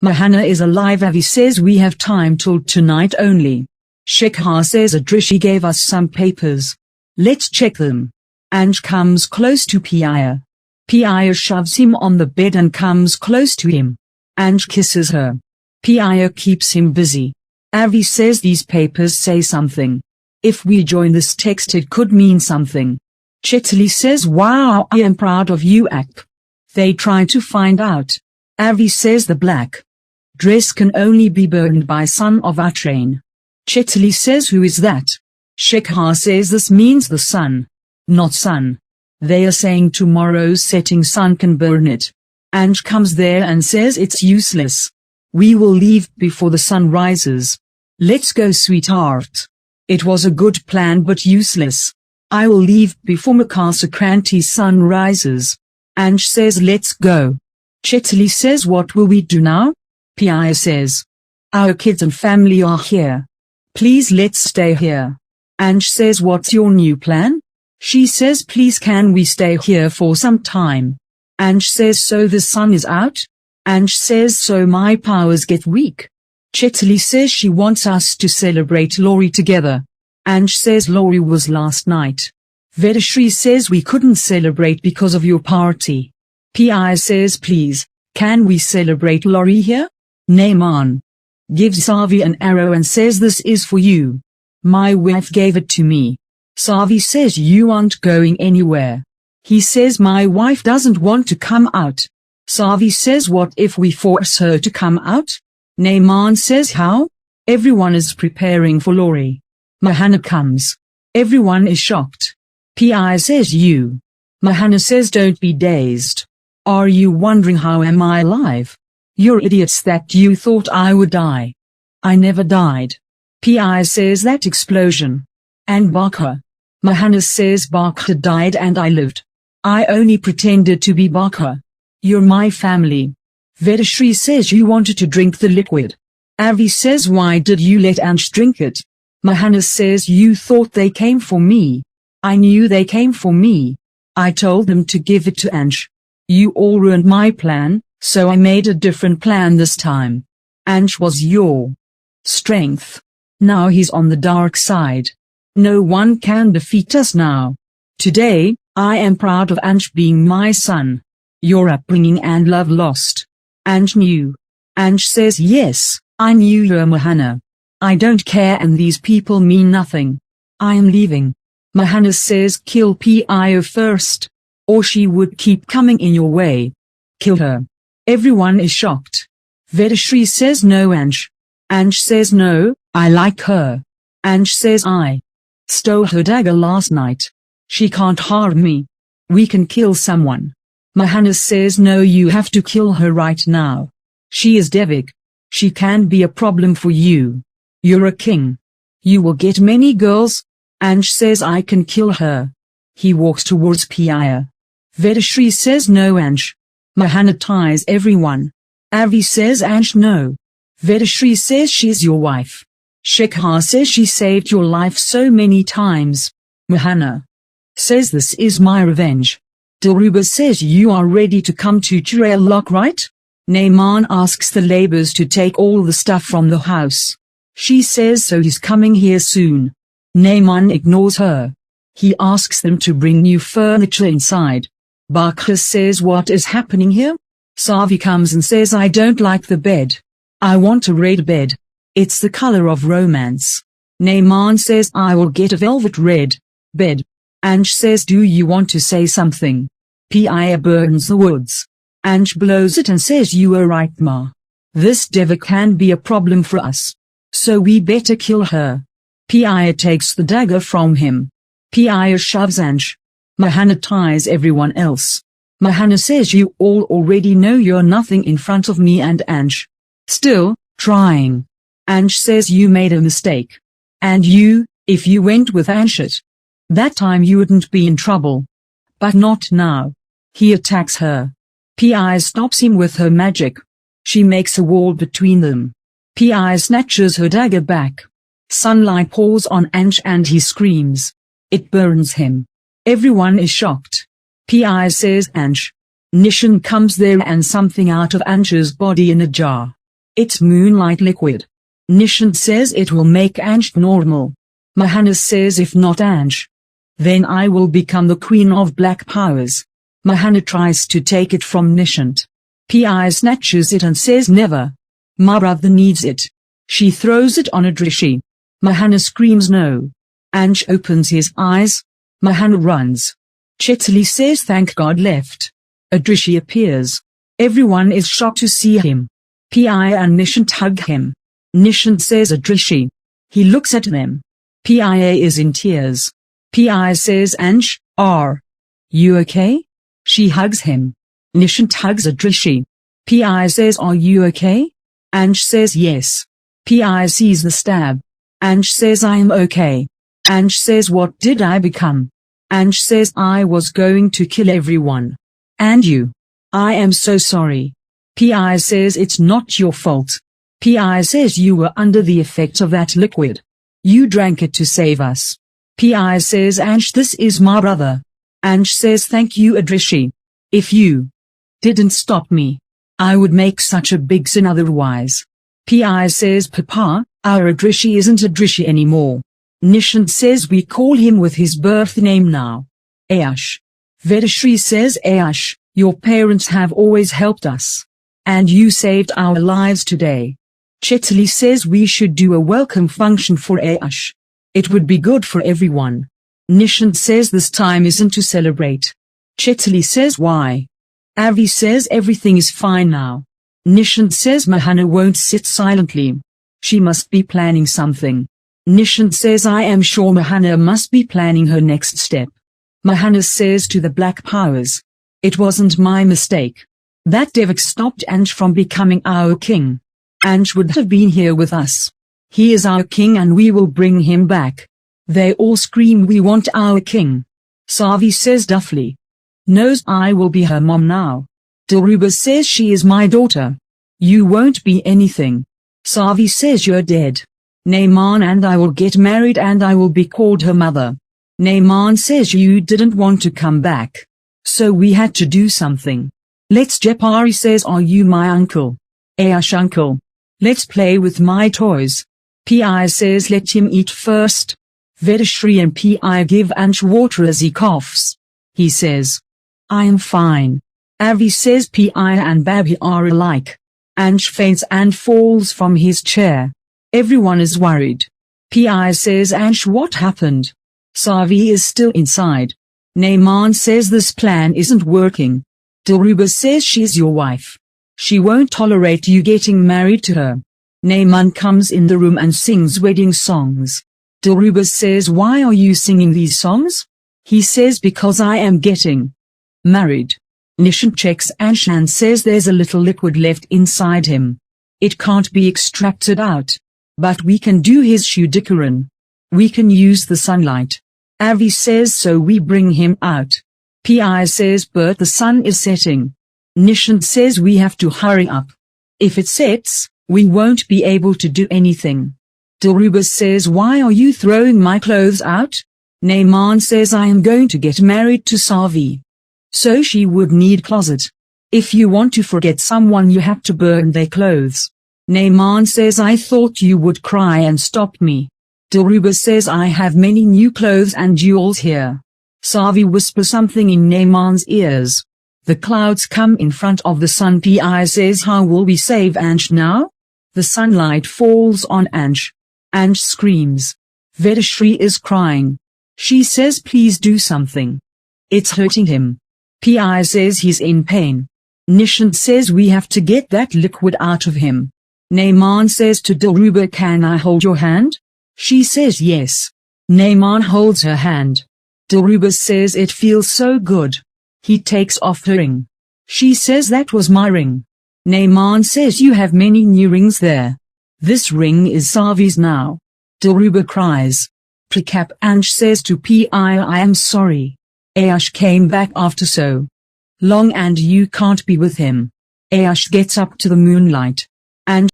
Mohanna is alive. Avi says we have time till tonight only. Shekhar says Adrishi gave us some papers. Let's check them. Ansh comes close to Pia. Pia shoves him on the bed and comes close to him. Ansh kisses her. Pia keeps him busy. Avi says these papers say something. If we join this text it could mean something. Chetali says wow, I am proud of you Ak. They try to find out. Avi says the black dress can only be burned by son of our train. Chetali says who is that? Shekhar says this means the sun. Not sun. They are saying tomorrow's setting sun can burn it. Ansh comes there and says it's useless. We will leave before the sun rises. Let's go sweetheart. It was a good plan but useless. I will leave before Makar Sankranti's sun rises. Ansh says let's go. Chetali says what will we do now? Pia says. Our kids and family are here. Please let's stay here. Ansh says what's your new plan? She says please can we stay here for some time. Ansh says so the sun is out? Ansh says so my powers get weak. Chetali says she wants us to celebrate Lori together. Ansh says Lori was last night. Adrishi says we couldn't celebrate because of your party. Pia says please, can we celebrate Lori here? Neyman gives Savi an arrow and says this is for you. My wife gave it to me. Savi says you aren't going anywhere. He says my wife doesn't want to come out. Savi says what if we force her to come out? Neyman says how? Everyone is preparing for Lori. Mohanna comes. Everyone is shocked. Pia says you. Mohanna says don't be dazed. Are you wondering how am I alive? You're idiots that you thought I would die. I never died. Pia says that explosion. And Baka. Mohanna says Baka died and I lived. I only pretended to be Baka. You're my family. Adrishi says you wanted to drink the liquid. Avi says why did you let Ansh drink it? Mohanna says you thought they came for me. I knew they came for me. I told them to give it to Ansh. You all ruined my plan, so I made a different plan this time. Ansh was your strength. Now he's on the dark side. No one can defeat us now. Today, I am proud of Ansh being my son. Your upbringing and love lost. Ansh knew. Ansh says yes, I knew you're Mohanna. I don't care and these people mean nothing. I am leaving. Mohanna says kill Pio first. Or she would keep coming in your way. Kill her. Everyone is shocked. Adrishi says no Ansh. Ansh says no, I like her. Ansh says I stole her dagger last night. She can't harm me. We can kill someone. Mohanna says no you have to kill her right now. She is Devik. She can be a problem for you. You're a king. You will get many girls. Ansh says I can kill her. He walks towards Pia. Adrishi says no Ansh. Mohanna ties everyone. Avi says Ansh no. Adrishi says she's your wife. Shekhar says she saved your life so many times. Mohanna says this is my revenge. Dilruba says you are ready to come to Churail Lock right? Neyman asks the laborers to take all the stuff from the house. She says so he's coming here soon. Neyman ignores her. He asks them to bring new furniture inside. Baka says what is happening here? Savi comes and says I don't like the bed. I want a red bed. It's the color of romance. Neyman says I will get a velvet red bed. Ansh says do you want to say something? Pia burns the woods. Ansh blows it and says you are right ma. This Deva can be a problem for us. So we better kill her. Pia takes the dagger from him. Pia shoves Ansh. Mohanna ties everyone else. Mohanna says you all already know you're nothing in front of me and Ansh. Still, trying. Ansh says you made a mistake. And you, if you went with Ansh at that time you wouldn't be in trouble. But not now. He attacks her. Pia stops him with her magic. She makes a wall between them. Pia snatches her dagger back. Sunlight pours on Ansh and he screams. It burns him. Everyone is shocked. Pia says Ansh. Nishan comes there and something out of Ansh's body in a jar. It's moonlight liquid. Nishant says it will make Ansh normal. Mohanna says if not Ansh, then I will become the queen of black powers. Mohanna tries to take it from Nishant. Pi snatches it and says never. My brother needs it. She throws it on Adrishi. Mohanna screams no. Ansh opens his eyes. Mohanna runs. Chetali says thank God left. Adrishi appears. Everyone is shocked to see him. Pi and Nishant hug him. Nishant says Adrishi. He looks at them. Pi is in tears. Pi says Ansh, are you okay? She hugs him. Nishant hugs Adrishi. Pi says are you okay? Ansh says yes. Pi sees the stab. Ansh says I am okay. Ansh says what did I become? Ansh says I was going to kill everyone. And you. I am so sorry. Pi says it's not your fault. Pi says you were under the effect of that liquid. You drank it to save us. Pi says Ansh this is my brother. Ansh says thank you Adrishi. If you didn't stop me, I would make such a big sin otherwise. Pi says Papa, our Adrishi isn't Adrishi anymore. Nishant says we call him with his birth name now. Ayash. Vedashri says Ayash, your parents have always helped us. And you saved our lives today. Chetali says we should do a welcome function for Ayash. It would be good for everyone. Nishant says this time isn't to celebrate. Chetali says why? Avi says everything is fine now. Nishant says Mohanna won't sit silently. She must be planning something. Nishant says I am sure Mohanna must be planning her next step. Mohanna says to the Black Powers. It wasn't my mistake. That Devak stopped Ansh from becoming our king. Ansh would have been here with us. He is our king and we will bring him back. They all scream we want our king. Savi says duffly. Knows I will be her mom now. Dilruba says she is my daughter. You won't be anything. Savi says you're dead. Nayman and I will get married and I will be called her mother. Nayman says you didn't want to come back. So we had to do something. Let's Jepari says are you my uncle? Ayash uncle. Let's play with my toys. Pi says let him eat first. Vedashri and Pi give Ansh water as he coughs. He says, I am fine. Avi says Pi and Babi are alike. Ansh faints and falls from his chair. Everyone is worried. Pi says Ansh what happened? Savi is still inside. Nayman says this plan isn't working. Dilruba says she's your wife. She won't tolerate you getting married to her. Nayman comes in the room and sings wedding songs. Dilruba says why are you singing these songs? He says because I am getting married. Nishant checks Ansh and says there's a little liquid left inside him. It can't be extracted out. But we can do his Shudikaran. We can use the sunlight. Avi says so we bring him out. Pi says but the sun is setting. Nishant says we have to hurry up. If it sets, we won't be able to do anything. Dilruba says why are you throwing my clothes out? Nayman says I am going to get married to Savi. So she would need closet. If you want to forget someone you have to burn their clothes. Nayman says I thought you would cry and stop me. Dilruba says I have many new clothes and jewels here. Savi whispers something in Nayman's ears. The clouds come in front of the sun. Pi says how will we save Ansh now? The sunlight falls on Ansh. Ansh screams. Vedashri is crying. She says please do something. It's hurting him. Pi says he's in pain. Nishant says we have to get that liquid out of him. Nayman says to Dilruba can I hold your hand? She says yes. Nayman holds her hand. Dilruba says it feels so good. He takes off her ring. She says that was my ring. Nayman says you have many new rings there. This ring is Savi's now. Dilruba cries. Prekap Ansh says to Pi I am sorry. Ayash came back after so long and you can't be with him. Ayash gets up to the moonlight. And